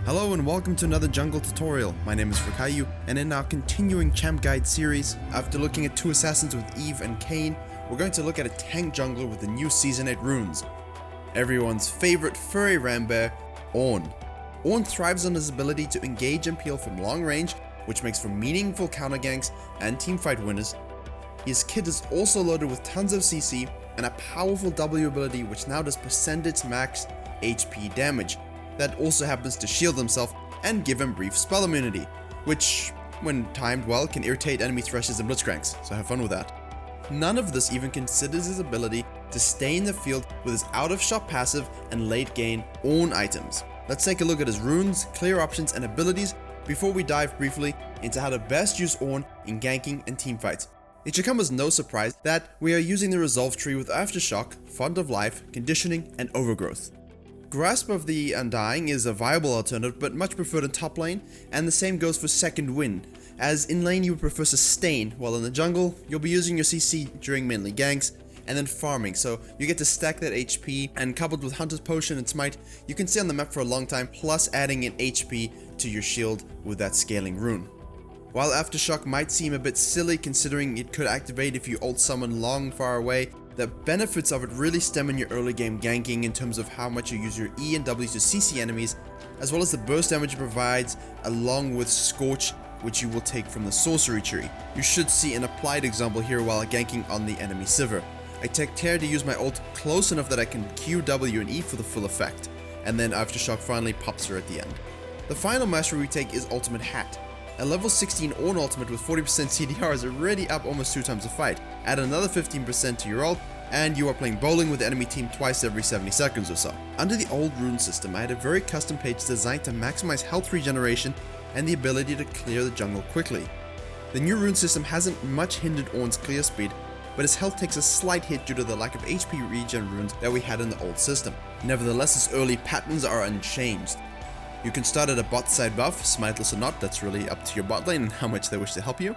Hello and welcome to another jungle tutorial. My name is Virkayu, and in our continuing champ guide series, after looking at two assassins with Eve and Cain, we're going to look at a tank jungler with the new Season 8 runes. Everyone's favorite furry ram bear, Ornn. Ornn thrives on his ability to engage and peel from long range, which makes for meaningful counter ganks and teamfight winners. His kit is also loaded with tons of CC and a powerful W ability which now does percentage max HP damage. That also happens to shield himself and give him brief spell immunity, which, when timed well, can irritate enemy threshers and blitzcranks, so have fun with that. None of this even considers his ability to stay in the field with his out of shot passive and late game Ornn items. Let's take a look at his runes, clear options and abilities before we dive briefly into how to best use Ornn in ganking and teamfights. It should come as no surprise that we are using the resolve tree with Aftershock, Font of Life, Conditioning and Overgrowth. Grasp of the Undying is a viable alternative but much preferred in top lane, and the same goes for Second Wind, as in lane you would prefer Sustain, while in the jungle you'll be using your CC during mainly ganks and then farming, so you get to stack that HP, and coupled with Hunter's Potion and Smite, you can stay on the map for a long time, plus adding in HP to your shield with that scaling rune. While Aftershock might seem a bit silly considering it could activate if you ult someone long far away, the benefits of it really stem in your early game ganking in terms of how much you use your E and W to CC enemies, as well as the burst damage it provides along with Scorch, which you will take from the sorcery tree. You should see an applied example here while ganking on the enemy Sivir. I take care to use my ult close enough that I can Q, W and E for the full effect, and then Aftershock finally pops her at the end. The final mastery we take is Ultimate Hat. A level 16 Ornn ultimate with 40% CDR is already up almost 2 times the fight. Add another 15% to your ult, and you are playing bowling with the enemy team twice every 70 seconds or so. Under the old rune system, I had a very custom page designed to maximize health regeneration and the ability to clear the jungle quickly. The new rune system hasn't much hindered Ornn's clear speed, but his health takes a slight hit due to the lack of HP regen runes that we had in the old system. Nevertheless, his early patterns are unchanged. You can start at a bot side buff, smiteless or not, that's really up to your bot lane and how much they wish to help you.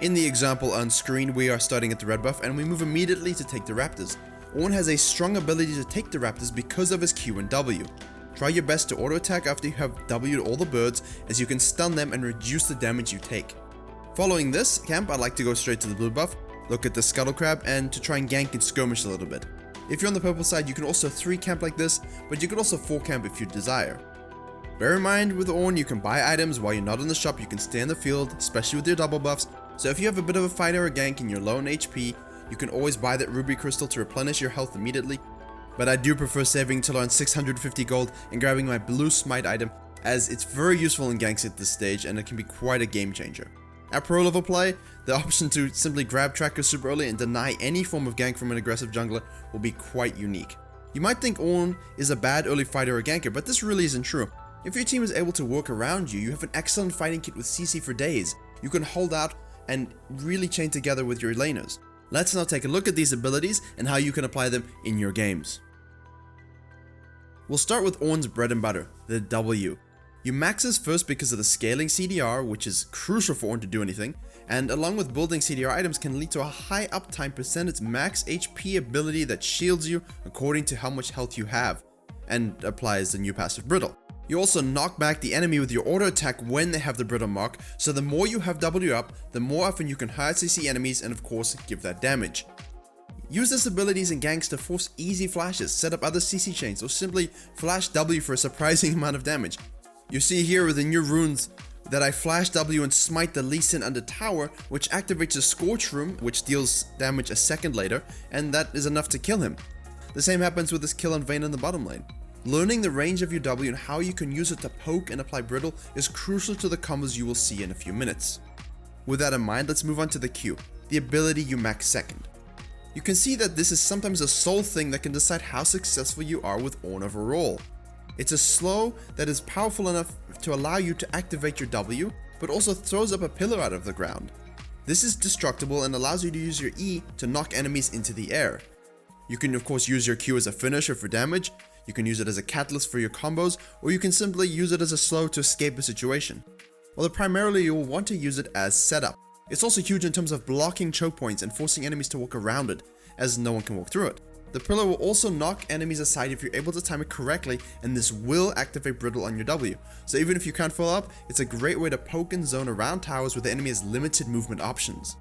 In the example on screen, we are starting at the red buff and we move immediately to take the raptors. Ornn has a strong ability to take the raptors because of his Q and W. Try your best to auto attack after you have W'd all the birds, as you can stun them and reduce the damage you take. Following this camp, I'd like to go straight to the blue buff, look at the scuttle crab, and to try and gank and skirmish a little bit. If you're on the purple side, you can also 3 camp like this, but you can also 4 camp if you desire. Bear in mind, with Ornn you can buy items while you're not in the shop. You can stay in the field, especially with your double buffs, so if you have a bit of a fight or a gank and you're low on HP, you can always buy that ruby crystal to replenish your health immediately. But I do prefer saving till around 650 gold and grabbing my blue smite item, as it's very useful in ganks at this stage and it can be quite a game changer. At pro level play, the option to simply grab trackers super early and deny any form of gank from an aggressive jungler will be quite unique. You might think Ornn is a bad early fighter or ganker, but this really isn't true. If your team is able to work around you, you have an excellent fighting kit with CC for days. You can hold out and really chain together with your laners. Let's now take a look at these abilities and how you can apply them in your games. We'll start with Ornn's bread and butter, the W. You max this first because of the scaling CDR, which is crucial for Ornn to do anything, and along with building CDR items can lead to a high uptime percentage max HP ability that shields you according to how much health you have, and applies the new passive Brittle. You also knock back the enemy with your auto attack when they have the Brittle mark, so the more you have W up, the more often you can hard CC enemies and of course give that damage. Use this abilities in ganks to force easy flashes, set up other CC chains, or simply flash W for a surprising amount of damage. You see here with the new runes that I flash W and smite the Lee Sin under tower, which activates a Scorch Room, which deals damage a second later, and that is enough to kill him. The same happens with this kill on Vayne in the bottom lane. Learning the range of your W and how you can use it to poke and apply Brittle is crucial to the combos you will see in a few minutes. With that in mind, let's move on to the Q, the ability you max second. You can see that this is sometimes a sole thing that can decide how successful you are with Ornn overall. It's a slow that is powerful enough to allow you to activate your W, but also throws up a pillar out of the ground. This is destructible and allows you to use your E to knock enemies into the air. You can of course use your Q as a finisher for damage, you can use it as a catalyst for your combos, or you can simply use it as a slow to escape a situation. Although primarily you will want to use it as setup. It's also huge in terms of blocking choke points and forcing enemies to walk around it, as no one can walk through it. The pillar will also knock enemies aside if you're able to time it correctly, and this will activate brittle on your W. So even if you can't follow up, it's a great way to poke and zone around towers where the enemy has limited movement options.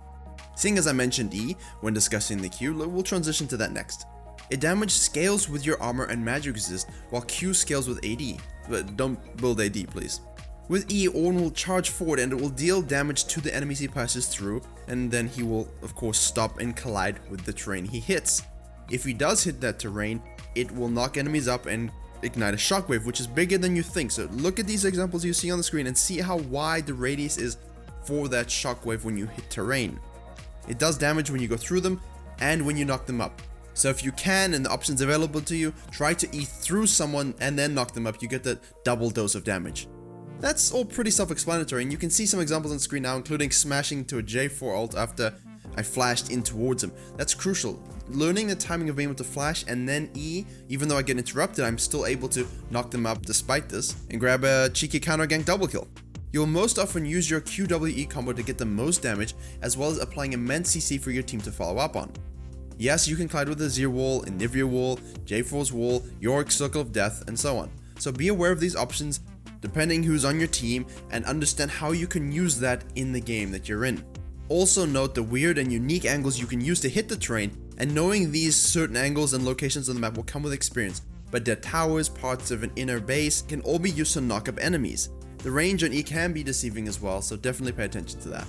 Seeing as I mentioned E when discussing the Q, we'll transition to that next. It damage scales with your armor and magic resist, while Q scales with AD, but don't build AD please. With E, Ornn will charge forward and it will deal damage to the enemies he passes through, and then he will of course stop and collide with the terrain he hits. If he does hit that terrain, it will knock enemies up and ignite a shockwave, which is bigger than you think. So look at these examples you see on the screen and see how wide the radius is for that shockwave when you hit terrain. It does damage when you go through them and when you knock them up. So if you can, and the options available to you, try to E through someone and then knock them up. You get that double dose of damage. That's all pretty self-explanatory, and you can see some examples on screen now, including smashing into a J4 ult after I flashed in towards him. That's crucial. Learning the timing of being able to flash and then E, even though I get interrupted, I'm still able to knock them up despite this, and grab a cheeky counter gank double kill. You'll most often use your QWE combo to get the most damage, as well as applying immense CC for your team to follow up on. Yes, you can collide with the Azir wall, Anivia wall, J4's wall, Yorick's Circle of Death, and so on. So be aware of these options, depending who's on your team, and understand how you can use that in the game that you're in. Also note the weird and unique angles you can use to hit the terrain, and knowing these certain angles and locations on the map will come with experience, but their towers, parts of an inner base can all be used to knock up enemies. The range on E can be deceiving as well, so definitely pay attention to that.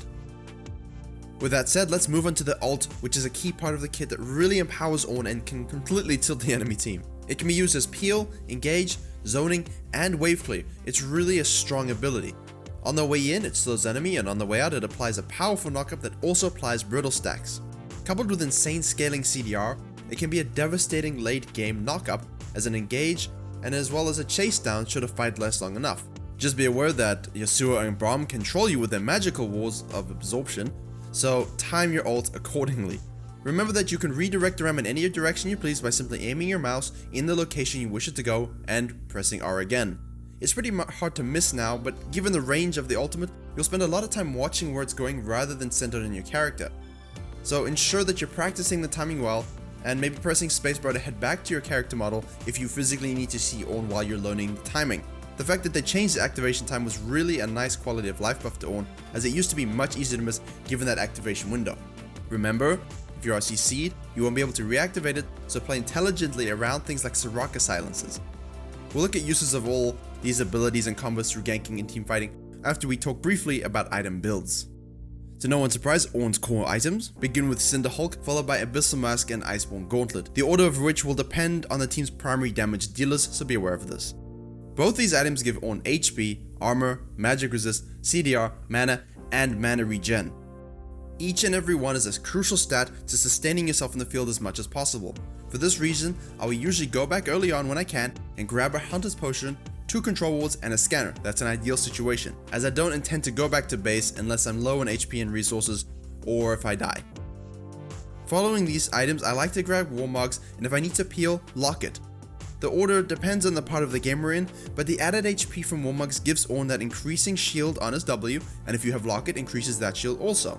With that said, let's move on to the ult, which is a key part of the kit that really empowers Ornn and can completely tilt the enemy team. It can be used as peel, engage, zoning, and wave clear. It's really a strong ability. On the way in, it slows enemy, and on the way out, it applies a powerful knockup that also applies brittle stacks. Coupled with insane scaling CDR, it can be a devastating late game knockup as an engage, and as well as a chase down should a fight last long enough. Just be aware that Yasuo and Braum control you with their magical walls of absorption, so time your ult accordingly. Remember that you can redirect the ram in any direction you please by simply aiming your mouse in the location you wish it to go and pressing R again. It's pretty hard to miss now, but given the range of the ultimate, you'll spend a lot of time watching where it's going rather than centered on your character. So ensure that you're practicing the timing well, and maybe pressing spacebar to head back to your character model if you physically need to see Ornn while you're learning the timing. The fact that they changed the activation time was really a nice quality of life buff to Ornn, as it used to be much easier to miss given that activation window. Remember, if you are CC'd, you won't be able to reactivate it, so play intelligently around things like Soraka silences. We'll look at uses of all these abilities and combos through ganking and teamfighting after we talk briefly about item builds. To no one's surprise, Ornn's core items begin with Cinder Hulk, followed by Abyssal Mask and Iceborne Gauntlet, the order of which will depend on the team's primary damage dealers, so be aware of this. Both these items give Ornn HP, armor, magic resist, CDR, mana, and mana regen. Each and every one is a crucial stat to sustaining yourself in the field as much as possible. For this reason, I will usually go back early on when I can and grab a Hunter's Potion, 2 control wards, and a scanner. That's an ideal situation, as I don't intend to go back to base unless I'm low on HP and resources, or if I die. Following these items, I like to grab Warmogs, and if I need to peel, Locket. The order depends on the part of the game we're in, but the added HP from Warmogs gives Ornn that increasing shield on his W, and if you have Locket, increases that shield also.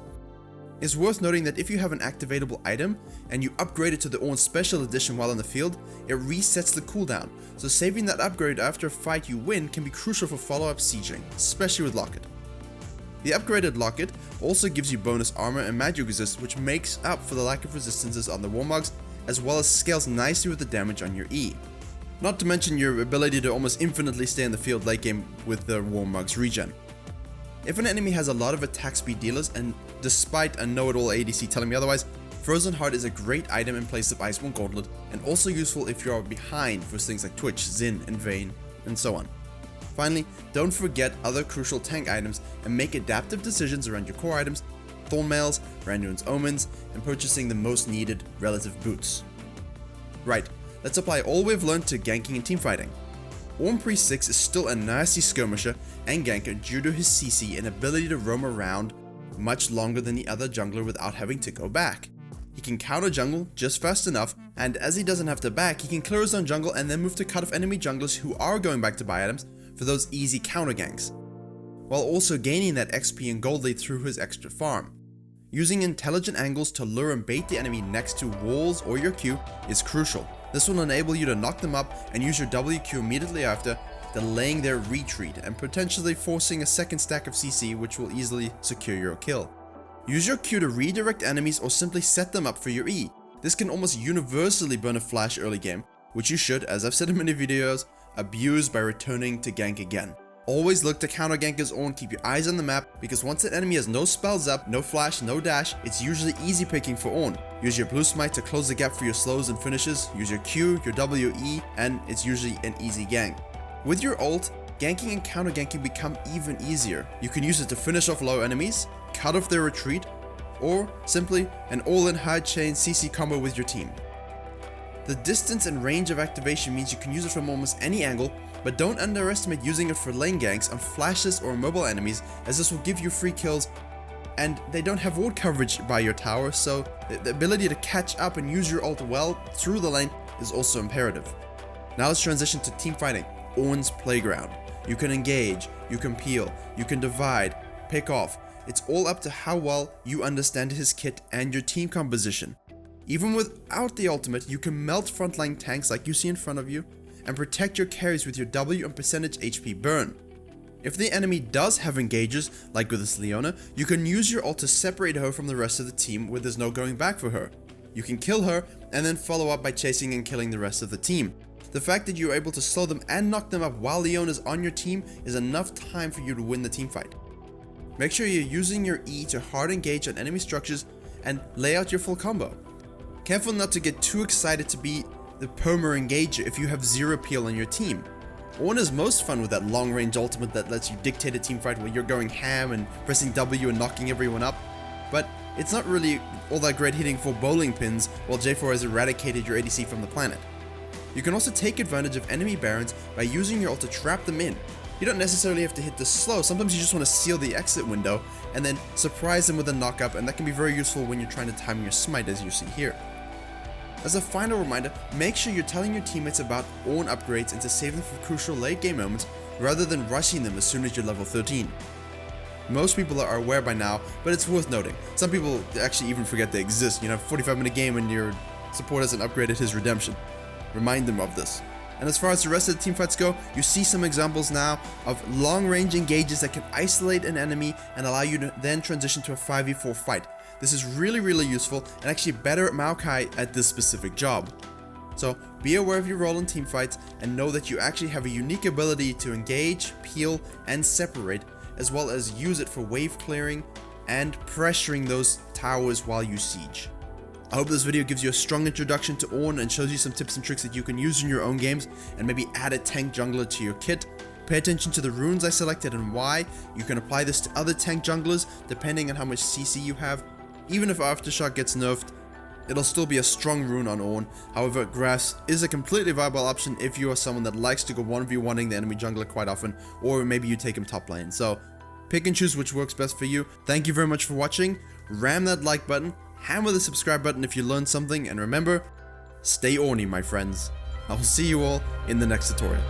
It's worth noting that if you have an activatable item, and you upgrade it to the Ornn Special Edition while in the field, it resets the cooldown, so saving that upgrade after a fight you win can be crucial for follow-up sieging, especially with Locket. The upgraded Locket also gives you bonus armor and magic resist, which makes up for the lack of resistances on the Warmogs, as well as scales nicely with the damage on your E. Not to mention your ability to almost infinitely stay in the field late game with the Warmogs regen. If an enemy has a lot of attack speed dealers, and despite a know-it-all ADC telling me otherwise, Frozen Heart is a great item in place of Iceborne Gauntlet, and also useful if you are behind for things like Twitch, Xin, and Vayne, and so on. Finally, don't forget other crucial tank items and make adaptive decisions around your core items, Thornmails, Randuin's Omens, and purchasing the most needed relative boots. Right, let's apply all we've learned to ganking and teamfighting. Ornn Pre 6 is still a nasty skirmisher and ganker due to his CC and ability to roam around much longer than the other jungler without having to go back. He can counter jungle just fast enough, and as he doesn't have to back, he can clear his own jungle and then move to cut off enemy junglers who are going back to buy items for those easy counter ganks, while also gaining that XP and gold lead through his extra farm. Using intelligent angles to lure and bait the enemy next to walls or your Q is crucial. This will enable you to knock them up and use your WQ immediately after, delaying their retreat and potentially forcing a second stack of CC, which will easily secure your kill. Use your Q to redirect enemies or simply set them up for your E. This can almost universally burn a flash early game, which you should, as I've said in many videos, abuse by returning to gank again. Always look to counter gank as Ornn, keep your eyes on the map, because once an enemy has no spells up, no flash, no dash, it's usually easy picking for Ornn. Use your blue smite to close the gap for your slows and finishes, use your Q, your WE, and it's usually an easy gank. With your ult, ganking and counter ganking become even easier. You can use it to finish off low enemies, cut off their retreat, or simply an all-in high chain CC combo with your team. The distance and range of activation means you can use it from almost any angle, but don't underestimate using it for lane ganks on flashes or mobile enemies, as this will give you free kills, and they don't have ward coverage by your tower, so the ability to catch up and use your ult well through the lane is also imperative. Now let's transition to teamfighting, Ornn's playground. You can engage, you can peel, you can divide, pick off. It's all up to how well you understand his kit and your team composition. Even without the ultimate, you can melt frontline tanks like you see in front of you, and protect your carries with your W and percentage HP burn. If the enemy does have engagers, like with this Leona, you can use your ult to separate her from the rest of the team where there's no going back for her. You can kill her, and then follow up by chasing and killing the rest of the team. The fact that you're able to slow them and knock them up while Leona's on your team is enough time for you to win the team fight. Make sure you're using your E to hard engage on enemy structures and lay out your full combo. Careful not to get too excited to be the perma engager if you have zero peel on your team. Ornn is most fun with that long range ultimate that lets you dictate a team fight where you're going ham and pressing W and knocking everyone up, but it's not really all that great hitting for bowling pins while J4 has eradicated your ADC from the planet. You can also take advantage of enemy barons by using your ult to trap them in. You don't necessarily have to hit this slow, sometimes you just want to seal the exit window and then surprise them with a knockup, and that can be very useful when you're trying to time your smite, as you see here. As a final reminder, make sure you're telling your teammates about Ornn upgrades and to save them for crucial late game moments rather than rushing them as soon as you're level 13. Most people are aware by now, but it's worth noting. Some people actually even forget they exist. 45-minute game and your support hasn't upgraded his redemption. Remind them of this. And as far as the rest of the teamfights go, you see some examples now of long-range engages that can isolate an enemy and allow you to then transition to a 5v4 fight. This is really useful and actually better at Maokai at this specific job. So be aware of your role in teamfights and know that you actually have a unique ability to engage, peel, and separate, as well as use it for wave clearing and pressuring those towers while you siege. I hope this video gives you a strong introduction to Ornn and shows you some tips and tricks that you can use in your own games, and maybe add a tank jungler to your kit. Pay attention to the runes I selected and why. You can apply this to other tank junglers depending on how much CC you have. Even if Aftershock gets nerfed, it'll still be a strong rune on Ornn. However, Grass is a completely viable option if you are someone that likes to go 1v1ing the enemy jungler quite often, or maybe you take him top lane. So pick and choose which works best for you. Thank you very much for watching. Ram that like button, hammer the subscribe button if you learned something, and remember, stay Ornny, my friends. I will see you all in the next tutorial.